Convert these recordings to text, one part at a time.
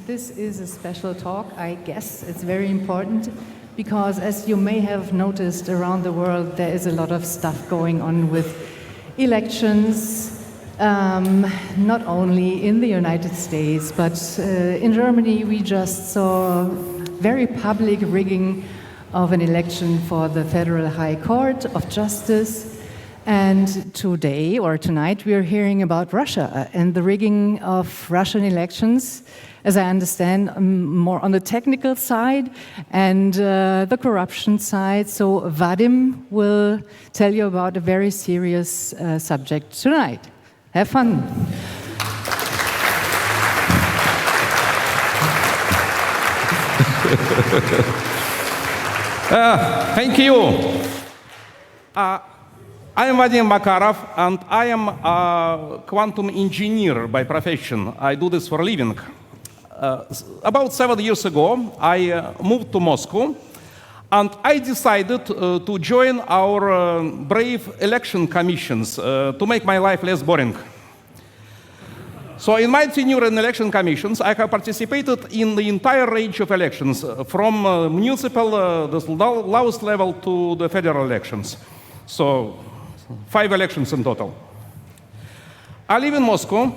This is a special talk, I guess. It's very important because, as you may have noticed around the world, there is a lot of stuff going on with elections, not only in the United States, but in Germany we just saw very public rigging of an election for the Federal High Court of Justice. And today, or tonight, we are hearing about Russia and the rigging of Russian elections, as I understand, more on the technical side and the corruption side. So Vadim will tell you about a very serious subject tonight. Have fun. Thank you. I am Vadim Makarov, and I am a quantum engineer by profession. I do this for a living. About 7 years ago, I moved to Moscow, and I decided to join our brave election commissions to make my life less boring. So in my tenure in election commissions, I have participated in the entire range of elections, from municipal, the lowest level, to the federal elections. So 5 elections in total. I live in Moscow.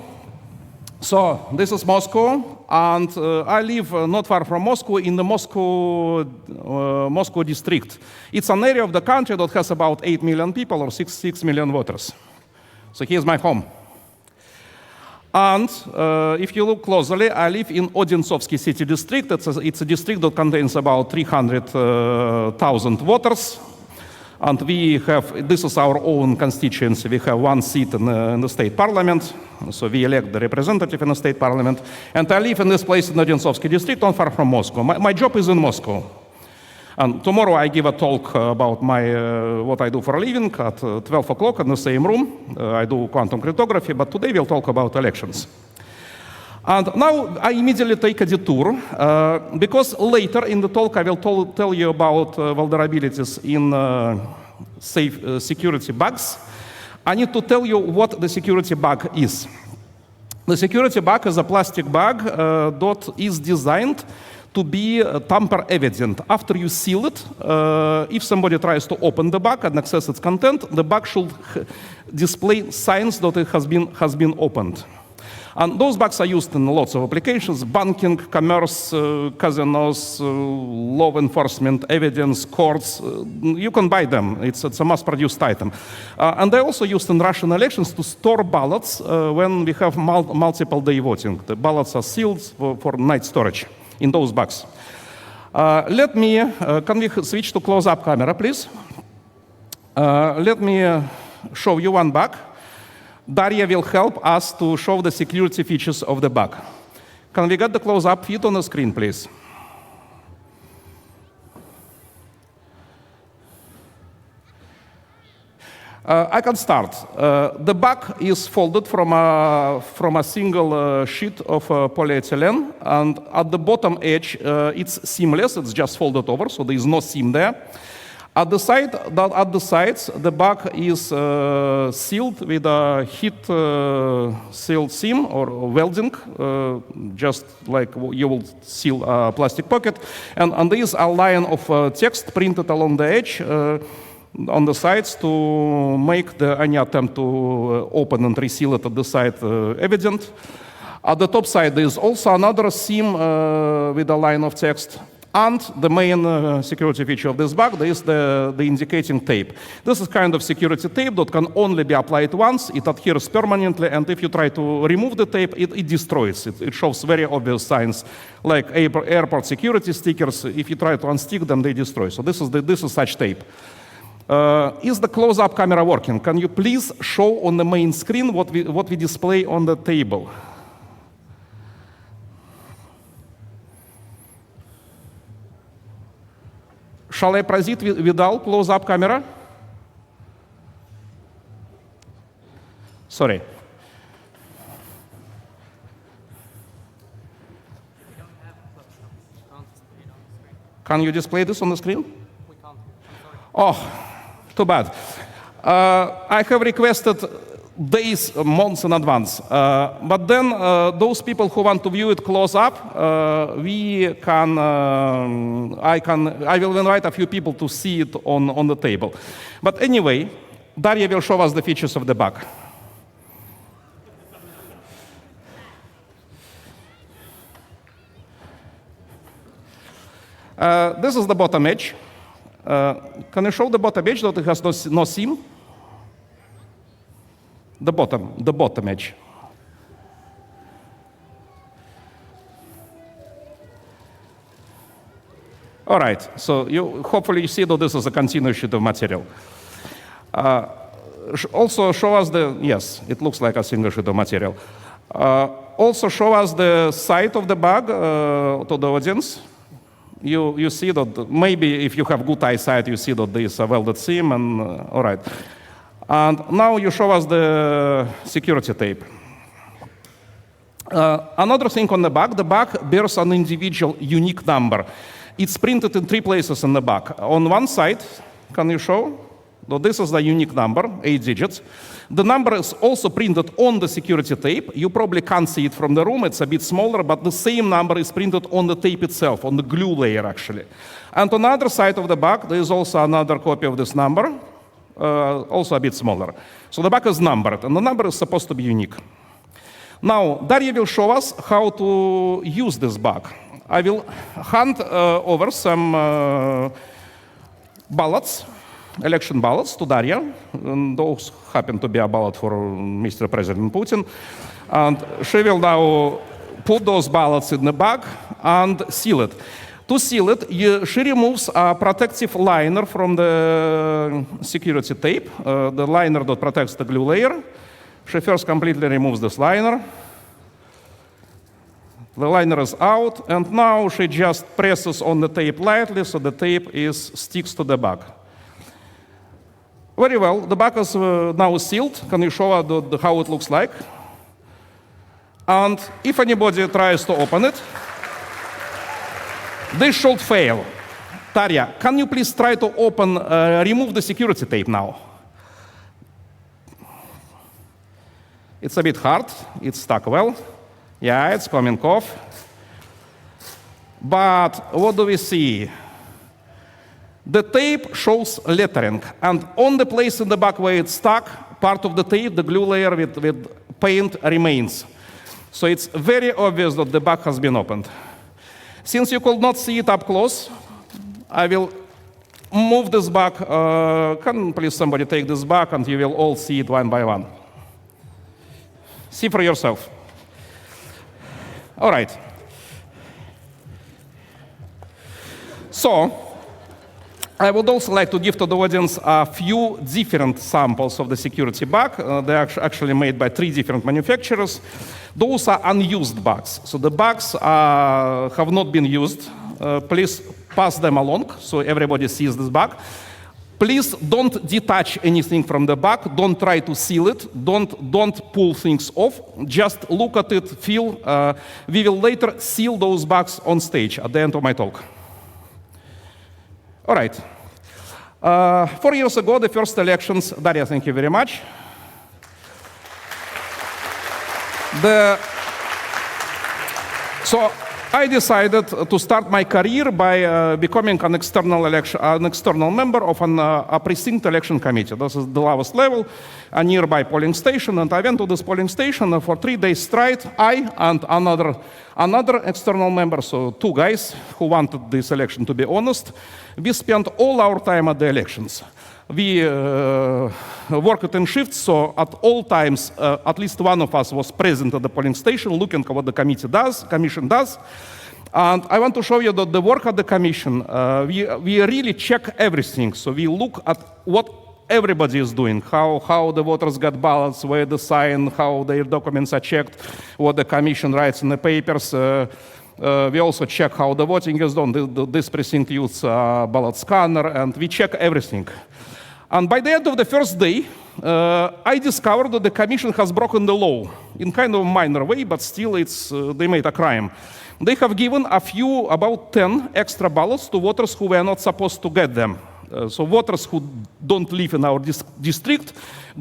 So this is Moscow, and I live not far from Moscow in the Moscow district. It's an area of the country that has about 8 million people, or 6 million voters. So here's my home. And if you look closely, I live in Odintsovsky city district. It's a district that contains about 300,000 voters. And this is our own constituency. We have 1 seat in the state parliament. So we elect the representative in the state parliament. And I live in this place in Odintsovsky district, not far from Moscow. My job is in Moscow. And tomorrow I give a talk about what I do for a living at 12 o'clock in the same room. I do quantum cryptography, but today we'll talk about elections. And now I immediately take a detour, because later in the talk I will tell you about vulnerabilities in security bugs. I need to tell you what the security bug is. The security bug is a plastic bug that is designed to be tamper evident. After you seal it, if somebody tries to open the bug and access its content, the bug should display signs that it has been opened. And those bugs are used in lots of applications: banking, commerce, casinos, law enforcement, evidence, courts. You can buy them. It's a mass-produced item. And they're also used in Russian elections to store ballots when we have multiple-day voting. The ballots are sealed for night storage in those bugs. Can we switch to close-up camera, please? Let me show you one bug. Daria will help us to show the security features of the bug. Can we get the close-up feed on the screen, please? I can start. The bug is folded from a single sheet of polyethylene, and at the bottom edge, it's seamless. It's just folded over, so there is no seam there. At the sides, the bug is sealed with a heat-sealed seam or welding, just like you will seal a plastic pocket. And there is a line of text printed along the edge on the sides to make any attempt to open and reseal it at the side evident. At the top side, there is also another seam with a line of text. And the main security feature of this bug is the indicating tape. This is kind of security tape that can only be applied once. It adheres permanently, and if you try to remove the tape, it destroys it. It shows very obvious signs, like airport security stickers. If you try to unstick them, they destroy. So this is such tape. Is the close-up camera working? Can you please show on the main screen what we display on the table? Shall I proceed without close-up camera? Sorry. Can you display this on the screen? We can't. Oh, too bad. I have requested days, months in advance. But then those people who want to view it close up, I will invite a few people to see it on the table. But anyway, Daria will show us the features of the bug. This is the bottom edge. Can you show the bottom edge that it has no seam? The bottom edge. All right, so hopefully you see that this is a continuous sheet of material. Also show us yes, it looks like a single sheet of material. Also show us the side of the bug to the audience. You see that maybe if you have good eyesight, you see that there is a welded seam, and all right. And now you show us the security tape. Another thing on the bug bears an individual unique number. It's printed in 3 places in the bug. On one side, can you show? So this is the unique number, 8 digits. The number is also printed on the security tape. You probably can't see it from the room, it's a bit smaller, but the same number is printed on the tape itself, on the glue layer actually. And on the other side of the bug, there is also another copy of this number, also a bit smaller. So the bug is numbered, and the number is supposed to be unique. Now, Daria will show us how to use this bug. I will hand over some ballots, election ballots to Daria, and those happen to be a ballot for Mr. President Putin. And she will now put those ballots in the bag and seal it. To seal it, she removes a protective liner from the security tape, the liner that protects the glue layer. She first completely removes this liner. The liner is out, and now she just presses on the tape lightly, so the tape sticks to the bag. Very well, the bag is now sealed. Can you show how it looks like? And if anybody tries to open it, this should fail. Daria, can you please try to remove the security tape now? It's a bit hard, it's stuck well. Yeah, it's coming off. But what do we see? The tape shows lettering, and on the place in the back where it's stuck, part of the tape, the glue layer with paint remains. So it's very obvious that the bag has been opened. Since you could not see it up close, I will move this bag. Can please somebody take this bag, and you will all see it one by one. See for yourself. All right. So, I would also like to give to the audience a few different samples of the security bug. They are actually made by 3 different manufacturers. Those are unused bugs. So the bugs have not been used. Please pass them along so everybody sees this bug. Please don't detach anything from the bug. Don't try to seal it. Don't pull things off. Just look at it, feel. We will later seal those bugs on stage at the end of my talk. All right. 4 years ago, the first elections. Daria, thank you very much. So I decided to start my career by becoming an external member of a precinct election committee. This is the lowest level, a nearby polling station, and I went to this polling station for 3 days straight. I and another external member, so 2 guys who wanted this election to be honest, we spent all our time at the elections. We worked in shifts, so at all times, at least one of us was present at the polling station, looking at what the commission does. And I want to show you that the work at the commission, we really check everything. So we look at what everybody is doing, how the voters got ballots, where they sign, how their documents are checked, what the commission writes in the papers. We also check how the voting is done. This precinct uses a ballot scanner, and we check everything. And by the end of the first day, I discovered that the commission has broken the law in kind of a minor way, but still they made a crime. They have given about 10 extra ballots to voters who were not supposed to get them. So voters who don't live in our district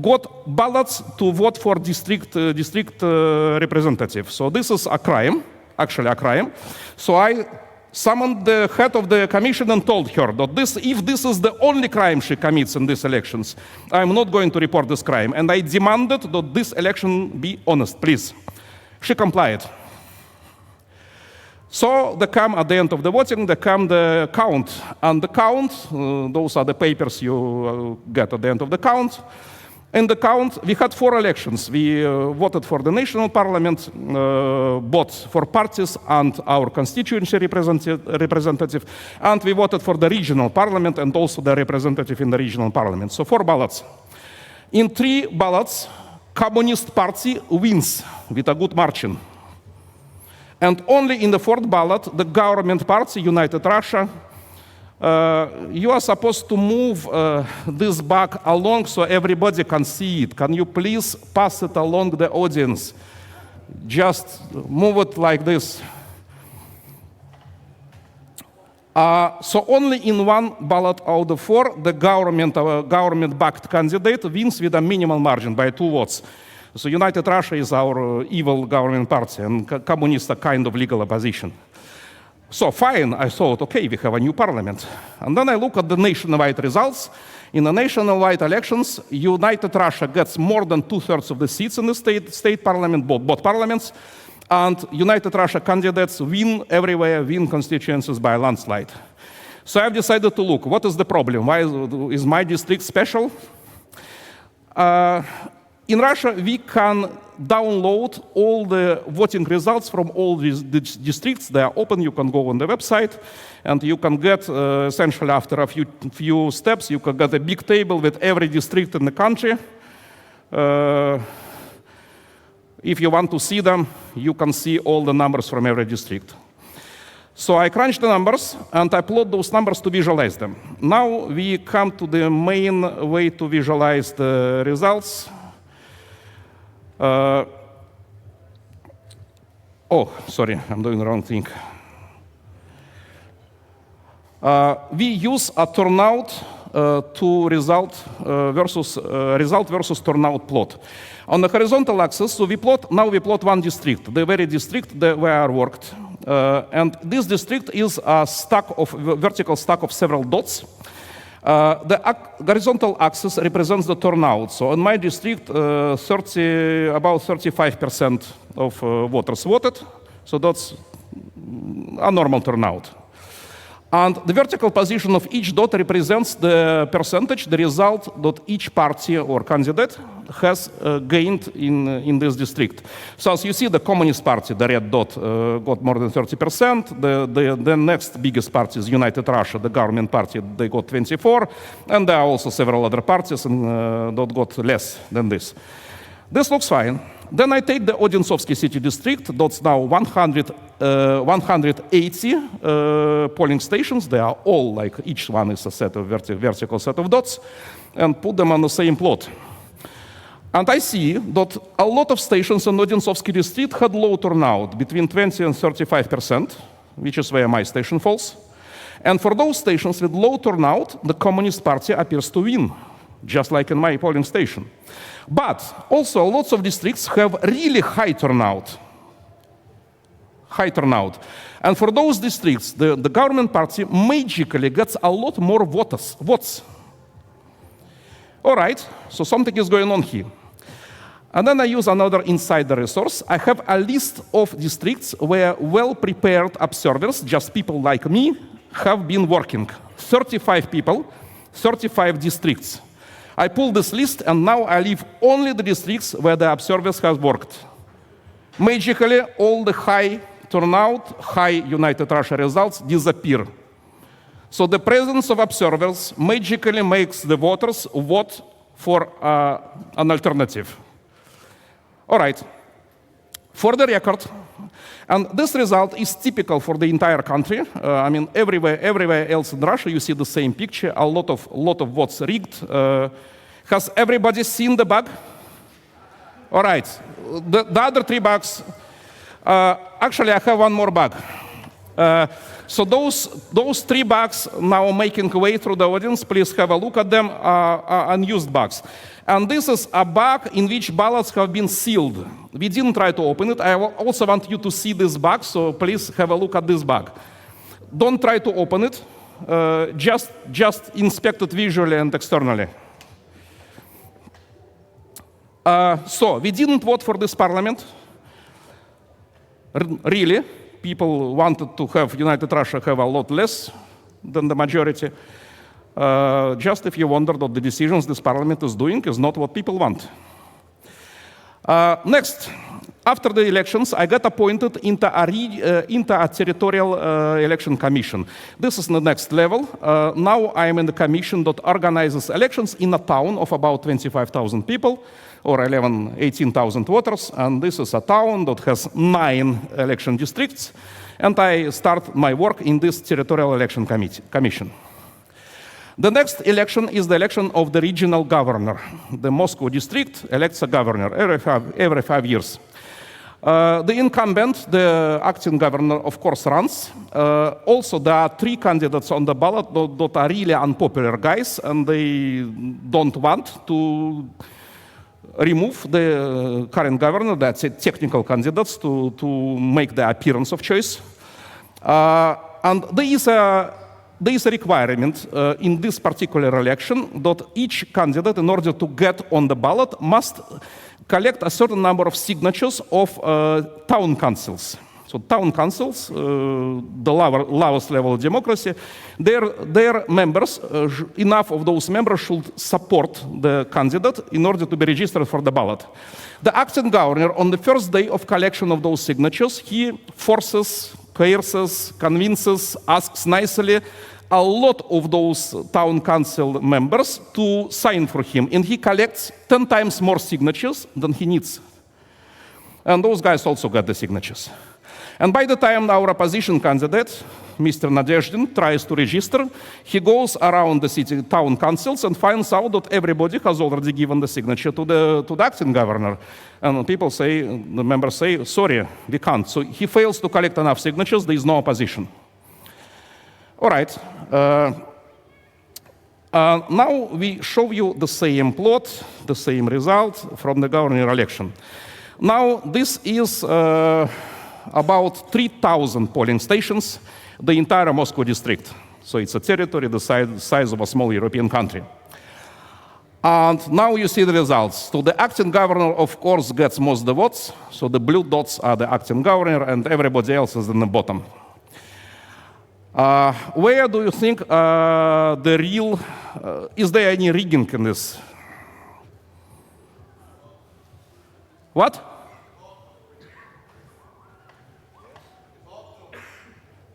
got ballots to vote for district representative. So this is a crime, actually a crime. So I summoned the head of the commission and told her that if this is the only crime she commits in these elections, I'm not going to report this crime. And I demanded that this election be honest, please. She complied. So they come at the end of the voting, they come the count. And the count, those are the papers you get at the end of the count. In the count, we had 4 elections. We voted for the national parliament, both for parties and our constituency representative, and we voted for the regional parliament and also the representative in the regional parliament. So 4 ballots. In 3 ballots, Communist Party wins with a good margin. And only in the 4th ballot, the government party, United Russia, you are supposed to move this bag along so everybody can see it. Can you please pass it along the audience? Just move it like this. So only in 1 ballot out of 4, the government-backed candidate wins with a minimal margin by 2 votes. So United Russia is our evil government party, and communists are kind of legal opposition. So fine, I thought, okay, we have a new parliament. And then I look at the nationwide results. In the nationwide elections, United Russia gets more than 2/3 of the seats in the state parliament, both parliaments. And United Russia candidates win everywhere, win constituencies by a landslide. So I've decided to look, what is the problem? Why is my district special? In Russia, we can download all the voting results from all these districts. They are open. You can go on the website, and you can get, essentially after a few steps, you can get a big table with every district in the country. If you want to see them, you can see all the numbers from every district. So I crunched the numbers, and I plot those numbers to visualize them. Now we come to the main way to visualize the results. Oh, sorry, I'm doing the wrong thing. We use a turnout to result versus turnout plot. On the horizontal axis, so we plot 1 district, the very district where I worked. And this district is a vertical stack of several dots. The horizontal axis represents the turnout. So in my district, about 35% of voters voted. So that's a normal turnout. And the vertical position of each dot represents the percentage, the result that each party or candidate has gained in this district. So as you see, the Communist Party, the red dot, got more than 30%. The next biggest party is United Russia, the government party, they got 24%. And there are also several other parties that got less than this. This looks fine. Then I take the Odensovsky city district. That's now 180 polling stations. They are all like, each one is a vertical set of dots, and put them on the same plot. And I see that a lot of stations in Odensovsky district had low turnout, between 20 and 35%, which is where my station falls. And for those stations with low turnout, the Communist Party appears to win, just like in my polling station. But also lots of districts have really high turnout. And for those districts, the government party magically gets a lot more votes. All right, so something is going on here. And then I use another insider resource. I have a list of districts where well-prepared observers, just people like me, have been working. 35 people, 35 districts. I pull this list, and now I leave only the districts where the observers have worked. Magically, all the high turnout, high United Russia results disappear. So the presence of observers magically makes the voters vote for an alternative. All right. For the record, and this result is typical for the entire country. I mean, everywhere else in Russia, you see the same picture. A lot of votes rigged. Has everybody seen the bug? All right. The other 3 bugs. Actually, I have one more bug. So those 3 bugs now making way through the audience. Please have a look at them, unused bugs. And this is a bug in which ballots have been sealed. We didn't try to open it. I also want you to see this bug, so please have a look at this bug. Don't try to open it. Just inspect it visually and externally. So we didn't vote for this parliament. Really, people wanted to have United Russia have a lot less than the majority. Just if you wonder that the decisions this parliament is doing is not what people want. Next, after the elections, I got appointed into a territorial election commission. This is the next level. Now I am in the commission that organizes elections in a town of about 25,000 people, or 18,000 voters, and this is a town that has 9 election districts, and I start my work in this territorial election commission. The next election is the election of the regional governor. The Moscow district elects a governor every 5 years. The incumbent, the acting governor, of course, runs. Also, there are 3 candidates on the ballot that are really unpopular guys, and they don't want to remove the current governor. That's it, technical candidates to make the appearance of choice. And there is a requirement in this particular election that each candidate, in order to get on the ballot, must collect a certain number of signatures of town councils. So town councils, the lowest level of democracy, their members, enough of those members should support the candidate in order to be registered for the ballot. The acting governor, on the first day of collection of those signatures, he forces, coerces, convinces, asks nicely a lot of those town council members to sign for him, and he collects 10 times more signatures than he needs. And those guys also got the signatures. And by the time our opposition candidate, Mr. Nadezhdin, tries to register, he goes around the city town councils and finds out that everybody has already given the signature to the acting governor. And people say, the members say, sorry, we can't. So he fails to collect enough signatures, there is no opposition. All right. Now we show you the same plot, the same result from the governor election. Now this is about 3,000 polling stations, the entire Moscow district. So it's a territory the size of a small European country. And now you see the results. So the acting governor, of course, gets most of the votes. So the blue dots are the acting governor, and everybody else is in the bottom. Where do you think is there any rigging in this? What?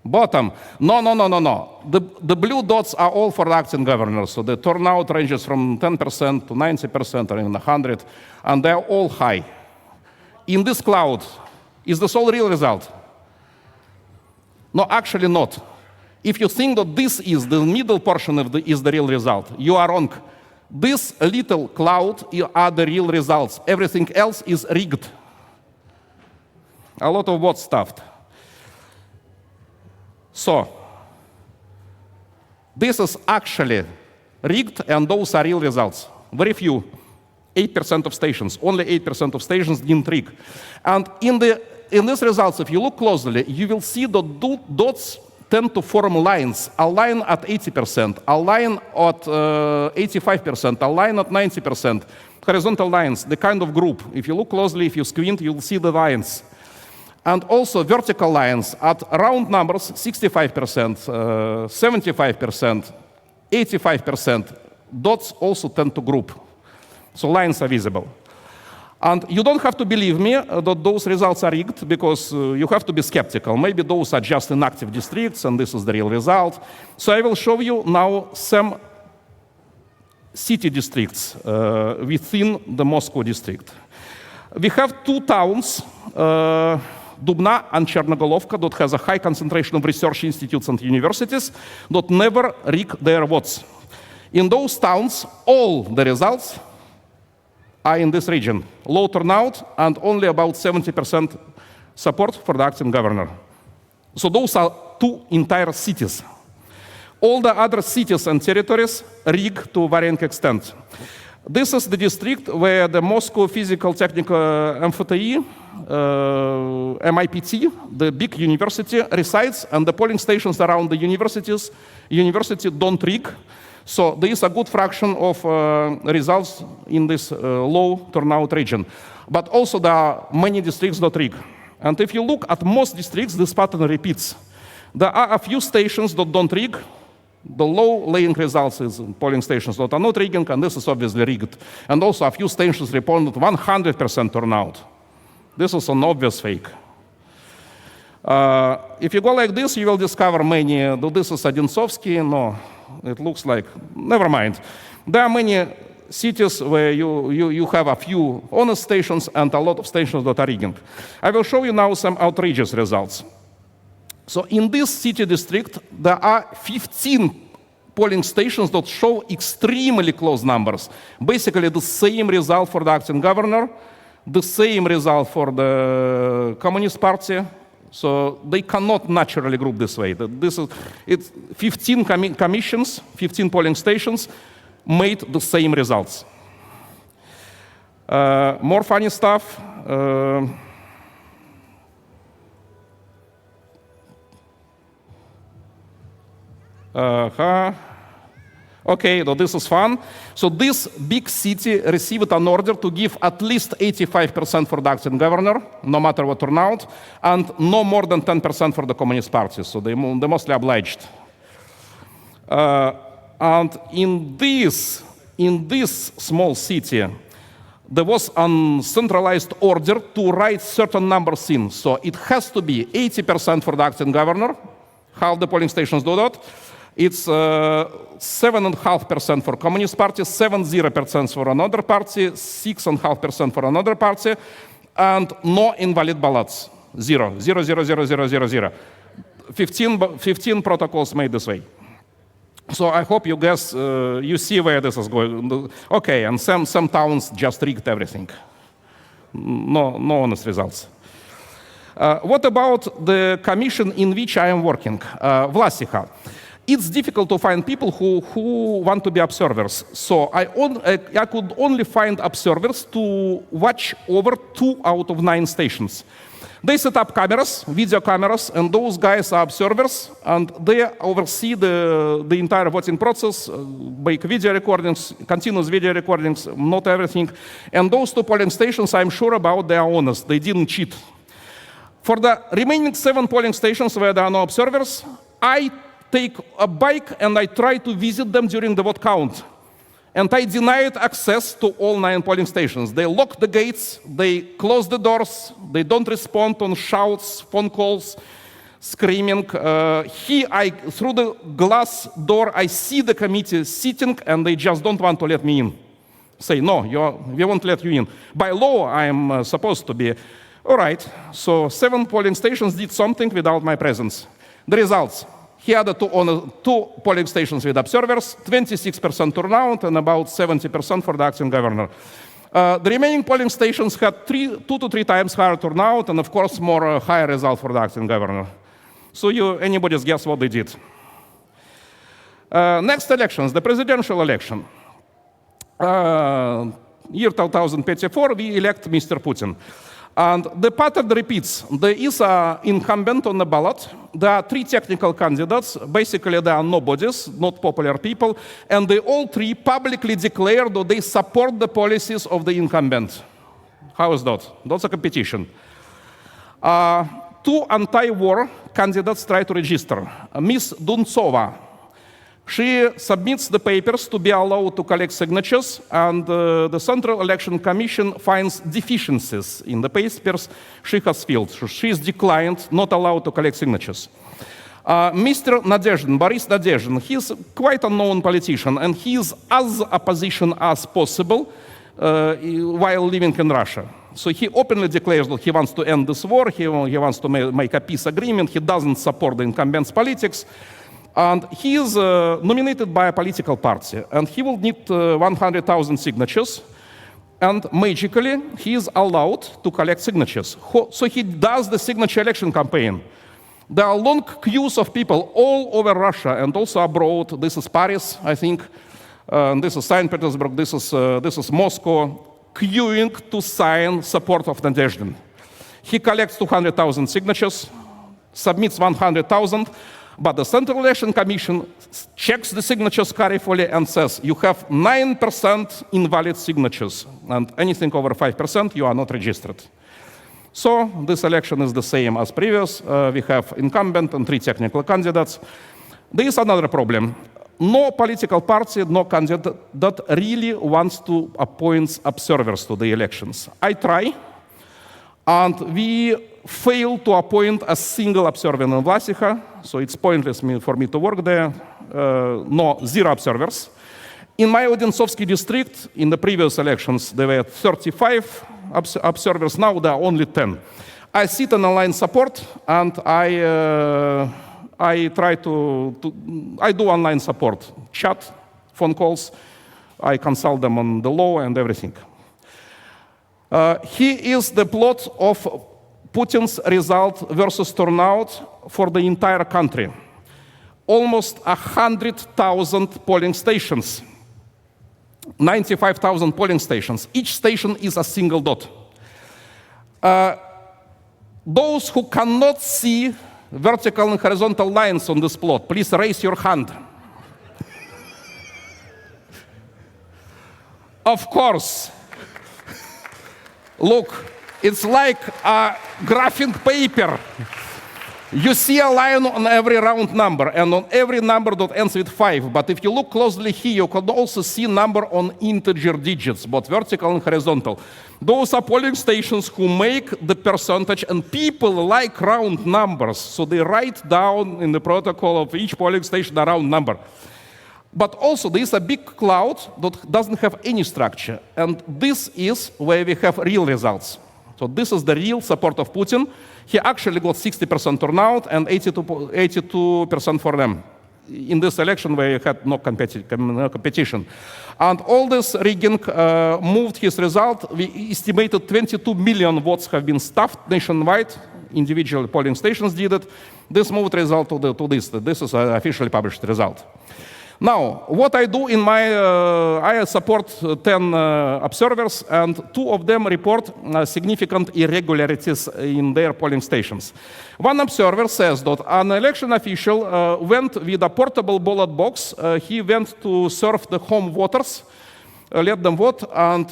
Bottom. No. The blue dots are all for the acting governor. So the turnout ranges from 10% to 90% or even 100%, and they're all high. In this cloud, is this all real result? No, actually not. If you think that this is the middle portion is the real result, you are wrong. This little cloud are the real results. Everything else is rigged. A lot of votes stuffed. So, this is actually rigged, and those are real results. Very few, 8% of stations, only 8% of stations didn't rig. And in these results, if you look closely, you will see that dots tend to form lines, a line at 80%, a line at 85%, a line at 90%, horizontal lines, the kind of group. If you look closely, if you squint, you'll see the lines. And also vertical lines at round numbers, 65%, 75%, 85%. Dots also tend to group. So lines are visible. And you don't have to believe me that those results are rigged, because you have to be skeptical. Maybe those are just inactive districts and this is the real result. So I will show you now some city districts within the Moscow district. We have 2 towns, Dubna and Chernogolovka, that has a high concentration of research institutes and universities that never rig their votes. In those towns, all the results are in this region. Low turnout and only about 70% support for the acting governor. So those are 2 entire cities. All the other cities and territories rigged to varying extent. This is the district where the Moscow Physical Technical MFTI, MIPT, the big university, resides, and the polling stations around the university don't rig. So there is a good fraction of results in this low turnout region. But also there are many districts that rig. And if you look at most districts, this pattern repeats. There are a few stations that don't rig. The low laying results is polling stations that are not rigging, and this is obviously rigged. And also a few stations reported 100% turnout. This is an obvious fake. If you go like this, you will discover many, this is Odintsovsky, no, it looks like, never mind. There are many cities where you have a few honest stations and a lot of stations that are rigging. I will show you now some outrageous results. So in this city district, there are 15 polling stations that show extremely close numbers. Basically the same result for the acting governor, the same result for the Communist Party. So they cannot naturally group this way. It's 15 commissions, 15 polling stations made the same results. More funny stuff. Okay, so this is fun. So this big city received an order to give at least 85% for the acting governor, no matter what turnout, and no more than 10% for the Communist Party. So they're mostly obliged. And in this small city, there was a centralized order to write certain numbers in. So it has to be 80% for the acting governor. Half the polling stations do that. It's 7.5% for Communist Party, 70% for another party, 6.5% for another party, and no invalid ballots. 0, 0, 0, 0, 0, 0, 0. 15 protocols made this way. So I hope you guess, you see where this is going. Okay, and some towns just rigged everything. No honest results. What about the commission in which I am working, Vlasiha? It's difficult to find people who want to be observers. So I could only find observers to watch over 2 out of 9 stations. They set up cameras, video cameras, and those guys are observers, and they oversee the entire voting process, make video recordings, continuous video recordings, not everything. And those 2 polling stations, I'm sure about, they are honest, they didn't cheat. For the remaining 7 polling stations where there are no observers, I take a bike and I try to visit them during the vote count. And I denied access to all 9 polling stations. They lock the gates, they close the doors, they don't respond on shouts, phone calls, screaming. Through the glass door, I see the committee sitting and they just don't want to let me in. Say, no, we won't let you in. By law, I am supposed to be. All right, so 7 polling stations did something without my presence. The results. He had 2 polling stations with observers, 26% turnout, and about 70% for the acting governor. The remaining polling stations had 2 to 3 times higher turnout, and of course, more higher result for the acting governor. So anybody's guess what they did. Next elections, the presidential election. Year 2024, we elect Mr. Putin. And the pattern repeats. There is an incumbent on the ballot. There are 3 technical candidates. Basically, they are nobodies, not popular people. And they all 3 publicly declare that they support the policies of the incumbent. How is that? That's a competition. 2 anti-war candidates try to register. Ms. Duntsova, she submits the papers to be allowed to collect signatures, and the Central Election Commission finds deficiencies in the papers she has filled. So she is declined, not allowed to collect signatures. Mr. Nadezhdin, Boris Nadezhdin, he is quite a known politician, and he is as opposition as possible while living in Russia. So he openly declares that he wants to end this war, he wants to make a peace agreement, he doesn't support the incumbent's politics. And he is nominated by a political party, and he will need 100,000 signatures, and magically he is allowed to collect signatures. So he does the signature election campaign. There are long queues of people all over Russia and also abroad. This is Paris, I think. This is St. Petersburg. This is Moscow, queuing to sign support of Nadezhdin. He collects 200,000 signatures, submits 100,000, but the Central Election Commission checks the signatures carefully and says, you have 9% invalid signatures, and anything over 5%, you are not registered. So this election is the same as previous. We have incumbent and 3 technical candidates. There is another problem. No political party, no candidate that really wants to appoint observers to the elections. I try, and we fail to appoint a single observer in Vlasica, so it's pointless for me to work there. No, 0 observers. In my Odensovsky district, in the previous elections, there were 35 observers. Now there are only 10. I sit in online support, and I try I do online support, chat, phone calls. I consult them on the law and everything. Here is the plot of Putin's result versus turnout for the entire country. Almost 100,000 polling stations, 95,000 polling stations. Each station is a single dot. Those who cannot see vertical and horizontal lines on this plot, please raise your hand. Of course. Look, it's like a graphing paper. You see a line on every round number, and on every number that ends with 5. But if you look closely here, you can also see number on integer digits, both vertical and horizontal. Those are polling stations who make the percentage, and people like round numbers, so they write down in the protocol of each polling station a round number. But also, there is a big cloud that doesn't have any structure, and this is where we have real results. So this is the real support of Putin. He actually got 60% turnout and 82% for them in this election where he had no competition. And all this rigging moved his result. We estimated 22 million votes have been stuffed nationwide. Individual polling stations did it. This moved result to this. This is an officially published result. Now, what I do in my, I support 10 observers, and 2 of them report significant irregularities in their polling stations. One observer says that an election official went with a portable ballot box. He went to serve the home voters, let them vote, and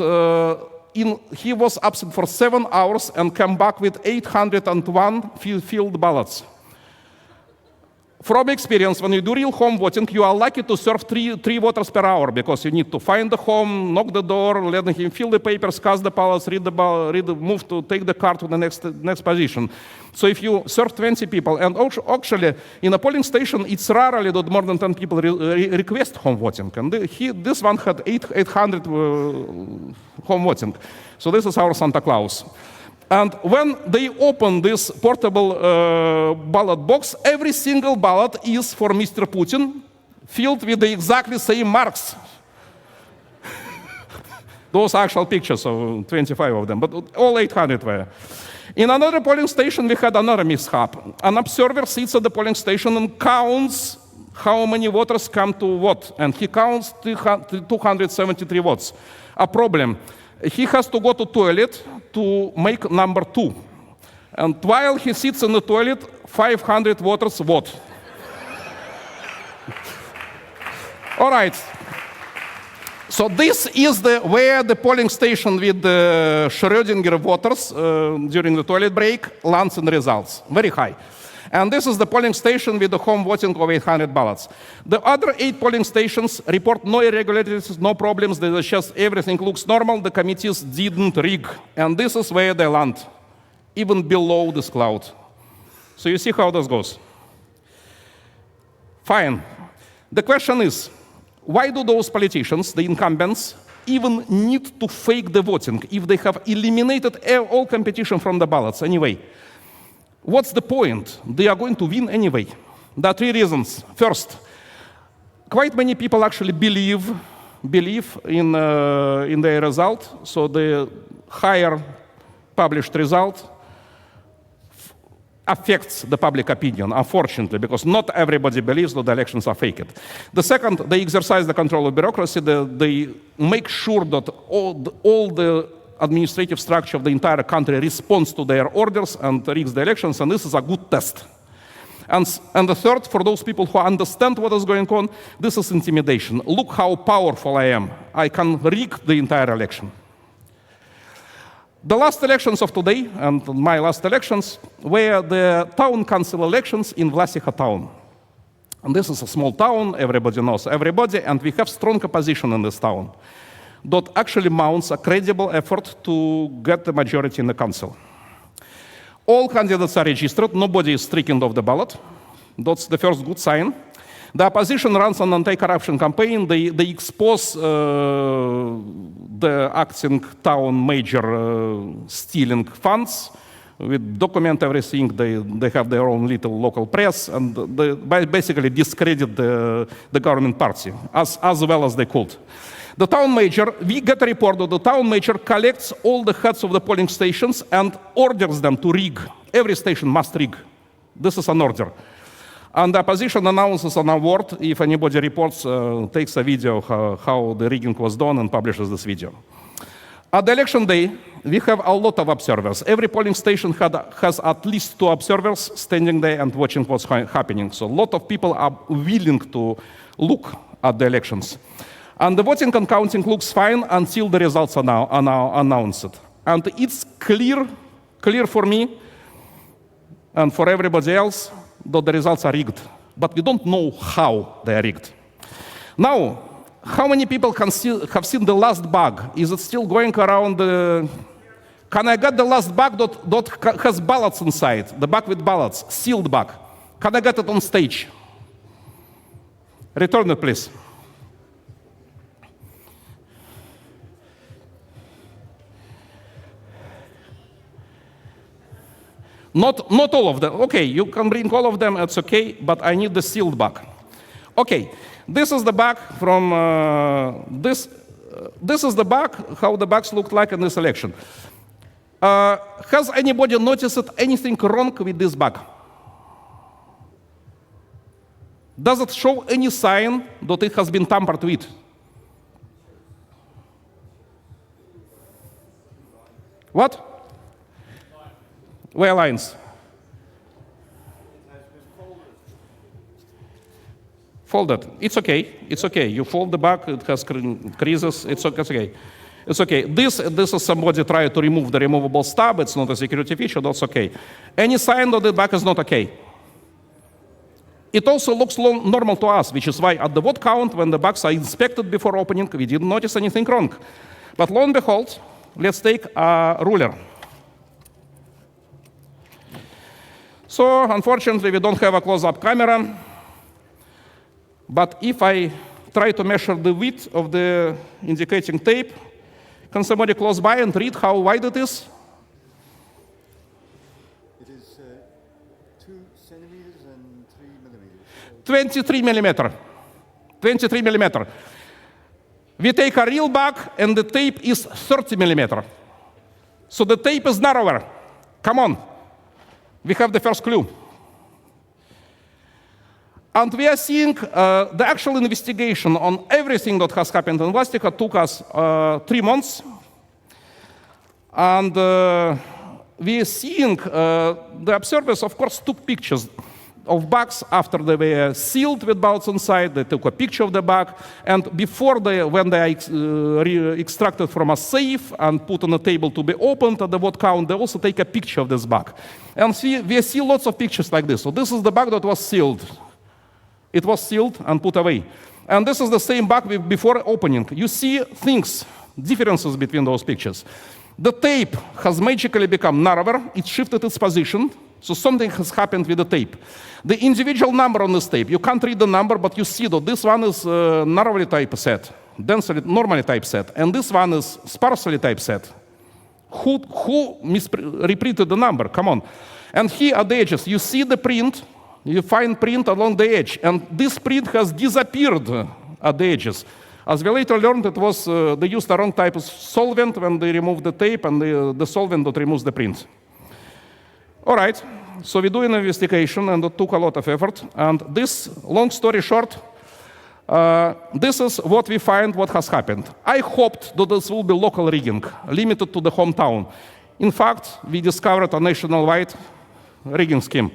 he was absent for 7 hours and came back with 801 filled ballots. From experience, when you do real home voting, you are lucky to serve 3 voters per hour, because you need to find the home, knock the door, let him fill the papers, cast the ballots, move to take the card to the next position. So if you serve 20 people, and actually in a polling station, it's rarely that more than 10 people request home voting. And this one had 800 home voting. So this is our Santa Claus. And when they open this portable ballot box, every single ballot is for Mr. Putin, filled with the exactly same marks. Those are actual pictures of 25 of them, but all 800 were. In another polling station, we had another mishap. An observer sits at the polling station and counts how many voters come to vote, and he counts 273 votes. A problem. He has to go to toilet to make number 2. And while he sits in the toilet, 500 voters vote. All right. So this is where the polling station with the Schrödinger voters during the toilet break lands in results. Very high. And this is the polling station with the home voting of 800 ballots. The other 8 polling stations report no irregularities, no problems. They just everything looks normal. The committees didn't rig. And this is where they land, even below this cloud. So you see how this goes. Fine. The question is, why do those politicians, the incumbents, even need to fake the voting if they have eliminated all competition from the ballots anyway? What's the point? They are going to win anyway. There are 3 reasons. First, quite many people actually believe in their result, so the higher published result affects the public opinion, unfortunately, because not everybody believes that the elections are faked. The second, they exercise the control of bureaucracy. They make sure that all the administrative structure of the entire country responds to their orders and rigs the elections, and this is a good test. And the third, for those people who understand what is going on, this is intimidation. Look how powerful I am. I can rig the entire election. The last elections of today, and my last elections, were the town council elections in Vlasica town. And this is a small town, everybody knows everybody, and we have strong opposition in this town that actually mounts a credible effort to get the majority in the council. All candidates are registered, nobody is stricken off the ballot. That's the first good sign. The opposition runs an anti-corruption campaign. They expose the acting town major stealing funds. We document everything. They have their own little local press, and they basically discredit the government party as well as they could. The town major, we get a report that the town major collects all the heads of the polling stations and orders them to rig. Every station must rig. This is an order. And the opposition announces an award if anybody reports, takes a video how the rigging was done and publishes this video. At the election day, we have a lot of observers. Every polling station has at least 2 observers standing there and watching what's happening. So a lot of people are willing to look at the elections. And the voting and counting looks fine until the results are now announced. And it's clear for me and for everybody else that the results are rigged. But we don't know how they are rigged. Now, how many people have seen the last bug? Is it still going around? Can I get the last bug that has ballots inside? The bug with ballots, sealed bug. Can I get it on stage? Return it, please. Not all of them. Okay, you can bring all of them, it's okay, but I need the sealed bug. Okay, this is the bug from, this is the bug, how the bugs looked like in this election. Has anybody noticed anything wrong with this bug? Does it show any sign that it has been tampered with? What? Where lines? Folded. It's okay. It's okay. You fold the bug. It has creases. It's okay. It's okay. This is somebody trying to remove the removable stub. It's not a security feature. That's okay. Any sign that the bug is not okay? It also looks normal to us, which is why at the vote count, when the bugs are inspected before opening, we didn't notice anything wrong. But lo and behold, let's take a ruler. So, unfortunately, we don't have a close-up camera. But if I try to measure the width of the indicating tape, can somebody close by and read how wide it is? It is 2 centimeters and 3 millimeters. 23 millimeter. 23 millimeter. We take a real bug, and the tape is 30 millimeter. So the tape is narrower. Come on. We have the first clue. And we are seeing the actual investigation on everything that has happened in Vlasica took us 3 months. And we are seeing the observers, of course, took pictures of bugs after they were sealed with ballots inside. They took a picture of the bug. And before when they are extracted from a safe and put on a table to be opened at the vote count, they also take a picture of this bug. And we see lots of pictures like this. So this is the bug that was sealed. It was sealed and put away. And this is the same bug before opening. You see things, differences between those pictures. The tape has magically become narrower. It shifted its position. So something has happened with the tape. The individual number on this tape, you can't read the number, but you see that this one is narrowly typeset, densely, normally typeset, and this one is sparsely typeset. Who reprinted the number? Come on. And here at the edges, you see the print, you find print along the edge, and this print has disappeared at the edges. As we later learned, it was they used the wrong type of solvent when they removed the tape, and the solvent that removes the print. All right, So we do an investigation, and it took a lot of effort. And this, long story short, this is what we find what has happened. I hoped that this will be local rigging, limited to the hometown. In fact, we discovered a nationwide rigging scheme.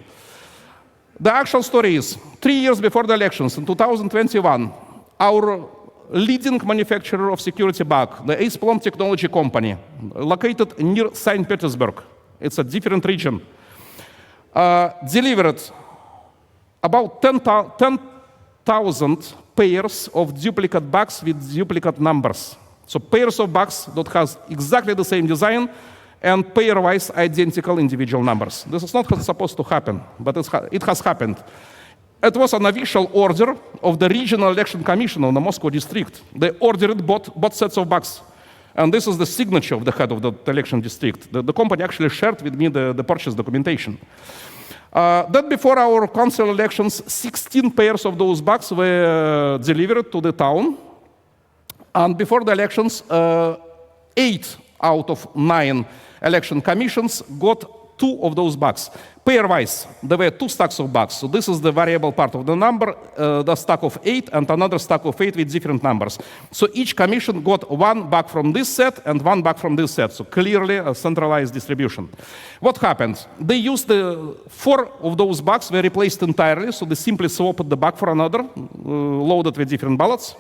The actual story is, 3 years before the elections, in 2021, our leading manufacturer of security bug, the Ace Plum Technology Company, located near St. Petersburg, it's a different region, delivered about 10,000 pairs of duplicate bugs with duplicate numbers. So pairs of bugs that has exactly the same design and pair-wise identical individual numbers. This is not supposed to happen, but it has happened. It was an official order of the Regional Election Commission of the Moscow district. They ordered both sets of bugs. And this is the signature of the head of the election district. The company actually shared with me the purchase documentation. Then before our council elections, 16 pairs of those bugs were delivered to the town. And before the elections, 8 out of 9 election commissions got 2 of those bugs. Pair-wise, there were 2 stacks of bugs. So this is the variable part of the number, the stack of 8 and another stack of 8 with different numbers. So each commission got 1 bug from this set and 1 bug from this set. So clearly a centralized distribution. What happened? They used 4 of those bugs were replaced entirely. So they simply swapped the bug for another, loaded with different ballots.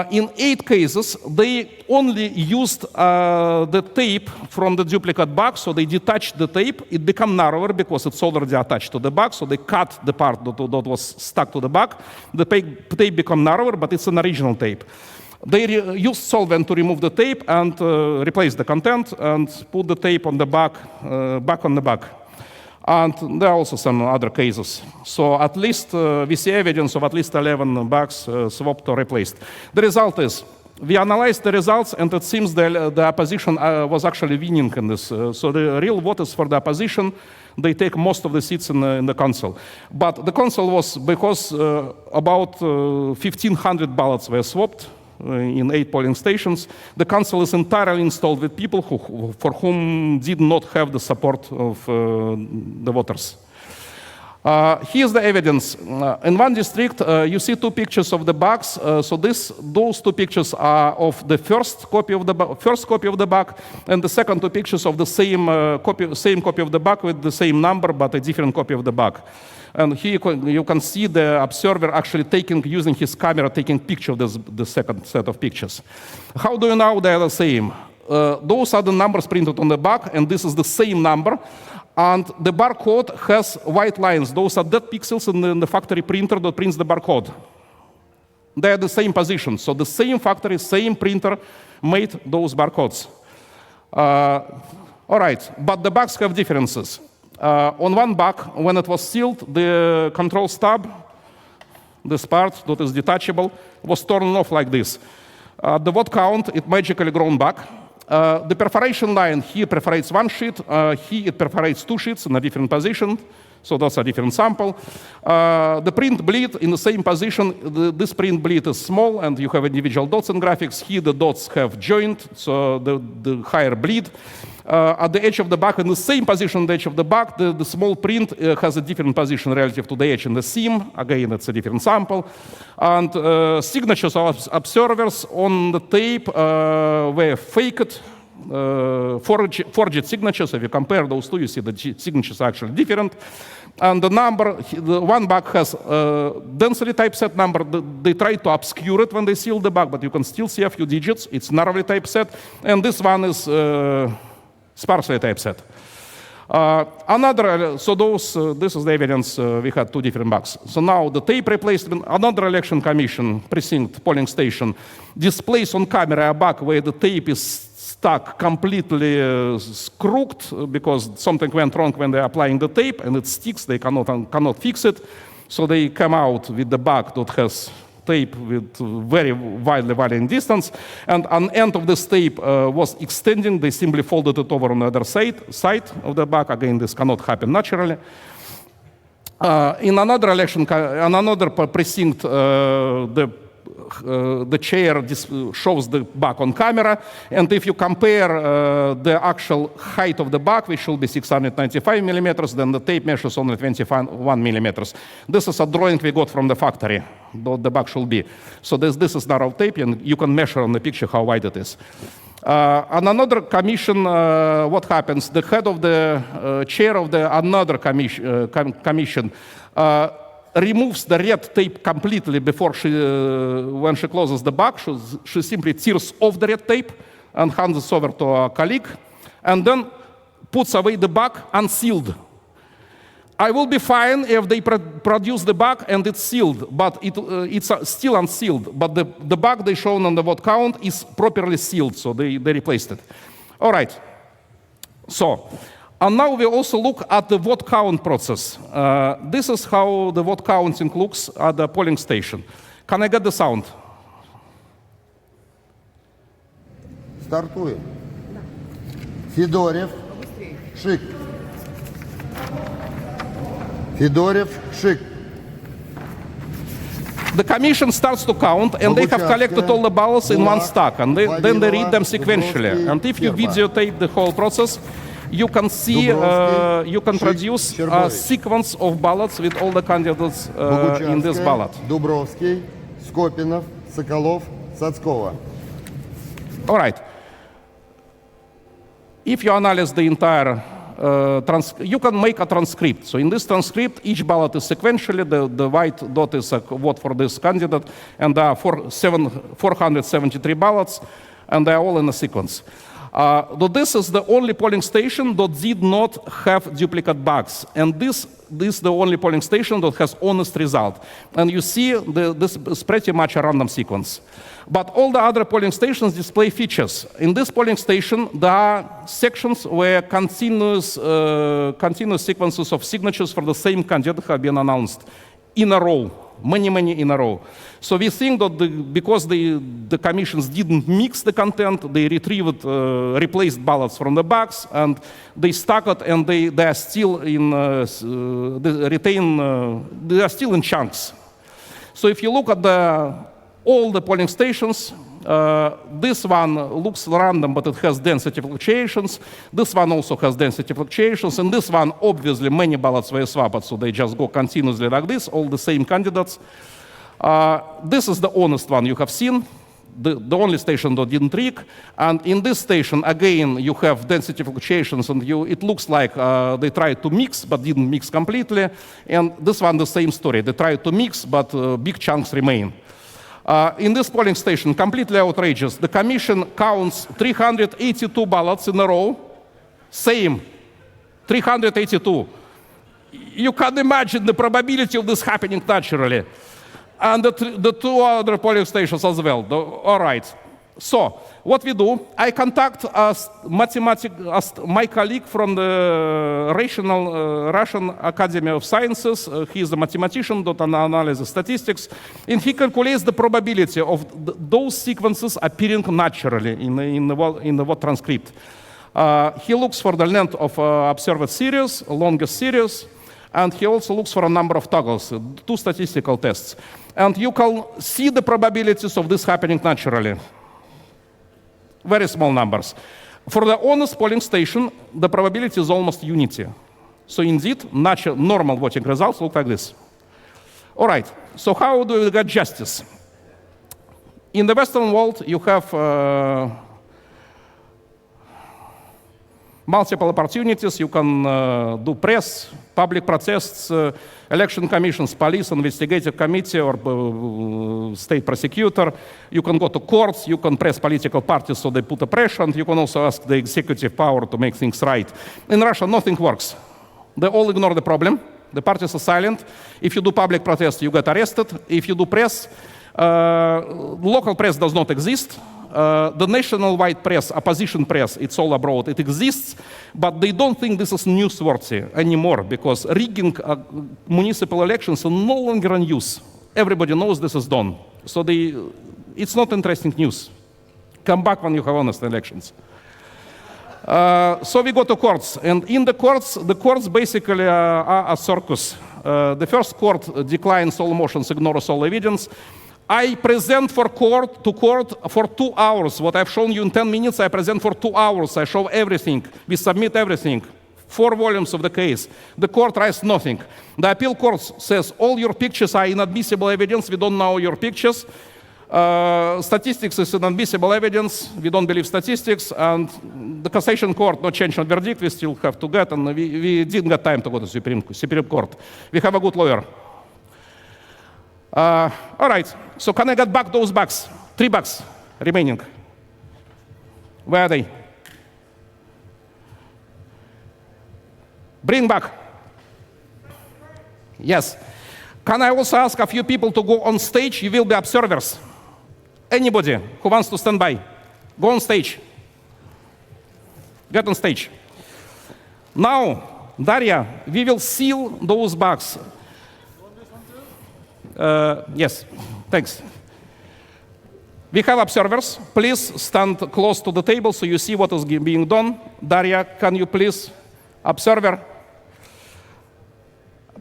In 8 cases, they only used the tape from the duplicate bug, so they detached the tape. It became narrower because it's already attached to the bug, so they cut the part that was stuck to the bug. The tape became narrower, but it's an original tape. They used solvent to remove the tape and replace the content and put the tape on the bug, back on the bug. And there are also some other cases. So at least we see evidence of at least 11 bugs swapped or replaced. The result is, we analyzed the results, and it seems the opposition was actually winning in this. So the real voters for the opposition, they take most of the seats in the council. But the council was, because about 1,500 ballots were swapped in 8 polling stations, the council is entirely installed with people for whom did not have the support of the voters. Here's the evidence. In one district, you see 2 pictures of the bugs. So those 2 pictures are of the first copy of the bug, and the second 2 pictures of the same copy of the bug with the same number, but a different copy of the bug. And here you can see the observer actually using his camera, taking picture of the second set of pictures. How do you know they are the same? Those are the numbers printed on the bug, and this is the same number. And the barcode has white lines. Those are dead pixels in the factory printer that prints the barcode. They are the same position. So the same factory, same printer made those barcodes. All right, but the bugs have differences. On one bug, when it was sealed, the control stub, this part that is detachable, was torn off like this. The vote count, it magically grown back. The perforation line here perforates 1 sheet, here it perforates 2 sheets in a different position, so that's a different sample. The print bleed in the same position, this print bleed is small and you have individual dots in graphics. Here the dots have joined, so the higher bleed. At the edge of the bug, in the same position on the edge of the bug, the small print has a different position relative to the edge in the seam. Again, it's a different sample. And signatures of observers on the tape were faked, forged signatures. If you compare those 2, you see the signatures are actually different. And the number, the one bug has densely typeset number. They tried to obscure it when they sealed the bug, but you can still see a few digits. It's narrowly typeset. And this one is sparsely typeset. This is the evidence. We had 2 different bugs. So now the tape replacement, another election commission precinct polling station displays on camera a bug where the tape is stuck completely crooked because something went wrong when they're applying the tape and it sticks. They cannot fix it. So they come out with the bug that has tape with very widely varying distance, and an end of this tape was extending. They simply folded it over on the other side of the bug. Again, this cannot happen naturally. In another precinct, the the chair shows the bug on camera, and if you compare the actual height of the bug, which should be 695 millimeters, then the tape measures only 21 millimeters. This is a drawing we got from the factory, what the bug should be. So this is narrow tape, and you can measure on the picture how wide it is. On another commission, what happens? The head of the chair of the another commission removes the red tape completely before when she closes the bug. She simply tears off the red tape and hands it over to a colleague, and then puts away the bug unsealed. I will be fine if they produce the bug and it's sealed, but it's still unsealed. But the bug they shown on the vote count is properly sealed, so they replaced it. All right. So, and now we also look at the vote count process. This is how the vote counting looks at the polling station. Can I get the sound? Стартуем. Федорев, Шик. Федорев, Шик. The commission starts to count, and they have collected all the ballots in one stack, and then they read them sequentially. And if you videotape the whole process, you can see, you can produce a sequence of ballots with all the candidates in this ballot. Дубровский, Скопинов, Соколов, Сацкова. All right. If you analyze the entire you can make a transcript. So in this transcript, each ballot is sequentially, the white dot is a vote for this candidate, and there are 473 ballots, and they are all in a sequence. This is the only polling station that did not have duplicate bugs, and this is the only polling station that has honest result. And you see this is pretty much a random sequence. But all the other polling stations display features. In this polling station, there are sections where continuous sequences of signatures for the same candidate have been announced in a row, many in a row. So we think that because the commissions didn't mix the content, they replaced ballots from the bugs, and they stuck it, and they are still in they are still in chunks. So if you look at all the polling stations, this one looks random, but it has density fluctuations. This one also has density fluctuations, and this one, obviously, many ballots were swapped, so they just go continuously like this, all the same candidates. This is the honest one you have seen, the only station that didn't rig. And in this station, again, you have density fluctuations, and it looks like they tried to mix, but didn't mix completely. And this one, the same story. They tried to mix, but big chunks remain. In this polling station, completely outrageous. The commission counts 382 ballots in a row. Same, 382. You can imagine the probability of this happening naturally. And the two other polling stations as well. All right. So what we do, I contact my colleague from the Russian Academy of Sciences. He is a mathematician that analyzes statistics, and he calculates the probability of those sequences appearing naturally in the vote transcript. He looks for the length of observed series, longest series, and he also looks for a number of toggles, 2 statistical tests. And you can see the probabilities of this happening naturally. Very small numbers. For the honest polling station, the probability is almost unity. So indeed, normal voting results look like this. All right, so how do we get justice? In the Western world, you have multiple opportunities. You can do press, public protests, election commissions, police, investigative committee, or state prosecutor. You can go to courts. You can press political parties so they put a pressure, and you can also ask the executive power to make things right. In Russia, nothing works. They all ignore the problem. The parties are silent. If you do public protest, you get arrested. If you do press, local press does not exist. The national-wide press, opposition press, it's all abroad. It exists, but they don't think this is newsworthy anymore because rigging municipal elections are no longer in use. Everybody knows this is done. So it's not interesting news. Come back when you have honest elections. So we go to courts, and in the courts basically are a circus. The first court declines all motions, ignores all evidence. I present to court for 2 hours. What I've shown you in 10 minutes, I present for 2 hours. I show everything. We submit everything. 4 volumes of the case. The court writes nothing. The appeal court says all your pictures are inadmissible evidence. We don't know your pictures. Statistics is inadmissible evidence. We don't believe statistics. And the cassation court not changed on verdict. We still have to get, and we didn't get time to go to Supreme Court. We have a good lawyer. All right. So can I get back those bugs? 3 bugs remaining. Where are they? Bring back. Yes. Can I also ask a few people to go on stage? You will be observers. Anybody who wants to stand by, go on stage. Get on stage. Now, Daria, we will seal those bugs. Yes, thanks. We have observers. Please stand close to the table so you see what is being done. Daria, can you please, observer,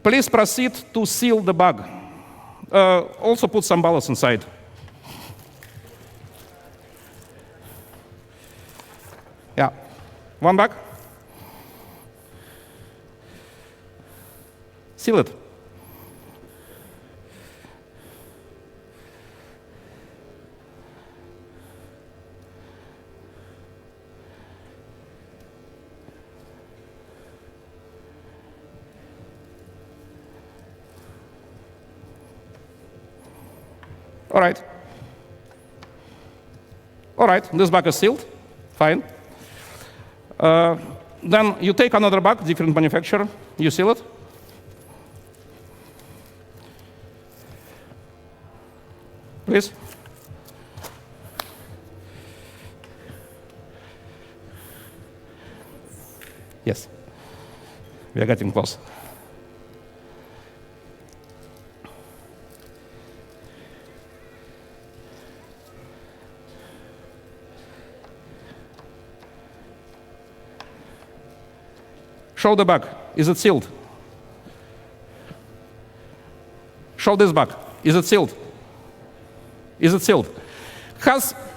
please proceed to seal the bug. Also put some ballots inside. Yeah, 1 bag. Seal it. All right. All right, this bag is sealed. Fine. Then you take another bag, different manufacturer, you seal it. Please. Yes. We are getting close. Show the bag. Is it sealed? Show this bag. Is it sealed? Is it sealed?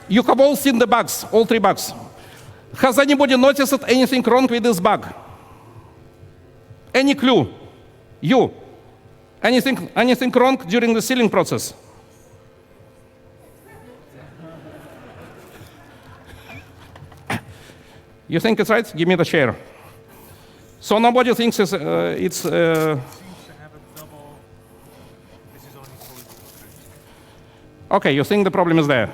You have all seen the bags, all 3 bags. Has anybody noticed anything wrong with this bag? Any clue? You? Anything wrong during the sealing process? You think it's right? Give me the chair. So nobody thinks it's... Seems to have a double. This is only for. Okay, you think the problem is there?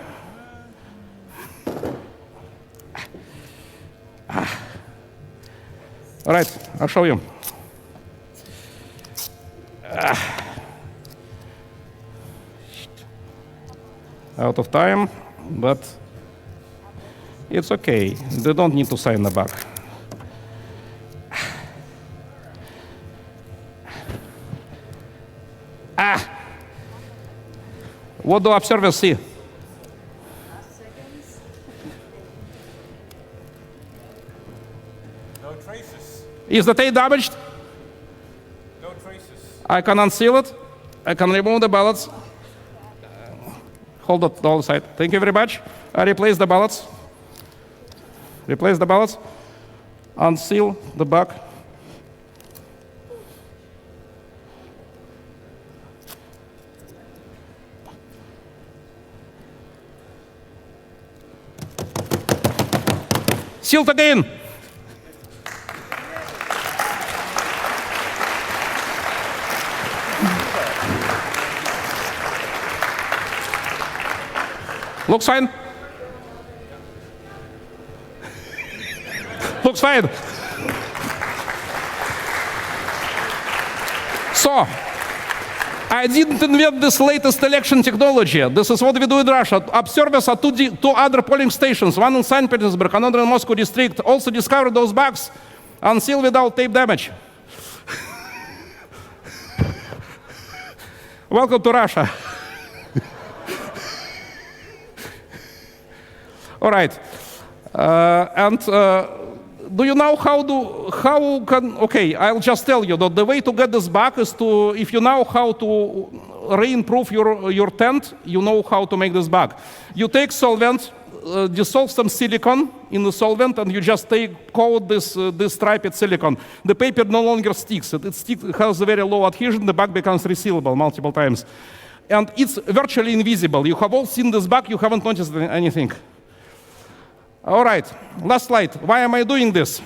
All right, I'll show you. Out of time, but it's okay. They don't need to sign the back. What do observers see? No traces. Is the tape damaged? No traces. I can unseal it. I can remove the ballots. Hold it all aside. Thank you very much. I replace the ballots. Replace the ballots. Unseal the back. Sealed again. Looks fine. Looks fine. So, I didn't invent this latest election technology. This is what we do in Russia. Observers at 2 other polling stations, one in St. Petersburg, another in Moscow district, also discovered those bugs, unsealed without tape damage. Welcome to Russia. All right. Do you know okay, I'll just tell you that the way to get this bug is if you know how to rain-proof your tent, you know how to make this bag. You take solvent, dissolve some silicone in the solvent, and you just coat this striped silicone. The paper no longer sticks. It has a very low adhesion. The bag becomes resealable multiple times. And it's virtually invisible. You have all seen this bag. You haven't noticed anything. All right, last slide. Why am I doing this?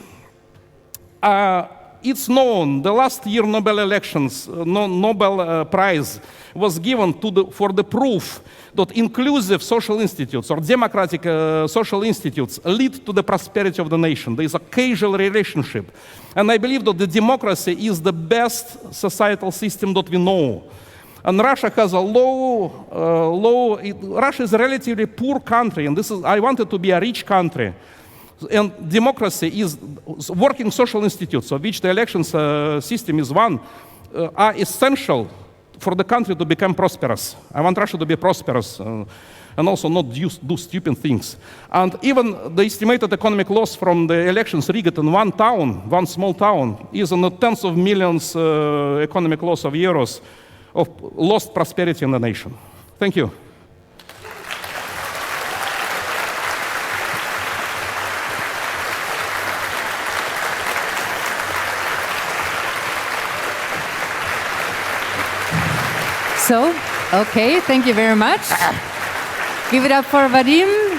It's known the last year Nobel elections, Nobel Prize was given for the proof that inclusive social institutes or democratic social institutes lead to the prosperity of the nation. There is a causal relationship. And I believe that the democracy is the best societal system that we know. And Russia has a Russia is a relatively poor country, and I want it to be a rich country. And democracy is working social institutes, of which the elections system is one, are essential for the country to become prosperous. I want Russia to be prosperous and also not do stupid things. And even the estimated economic loss from the elections rigged in one small town, is in the tens of millions economic loss of euros of lost prosperity in the nation. Thank you. So, okay, thank you very much. Give it up for Vadim.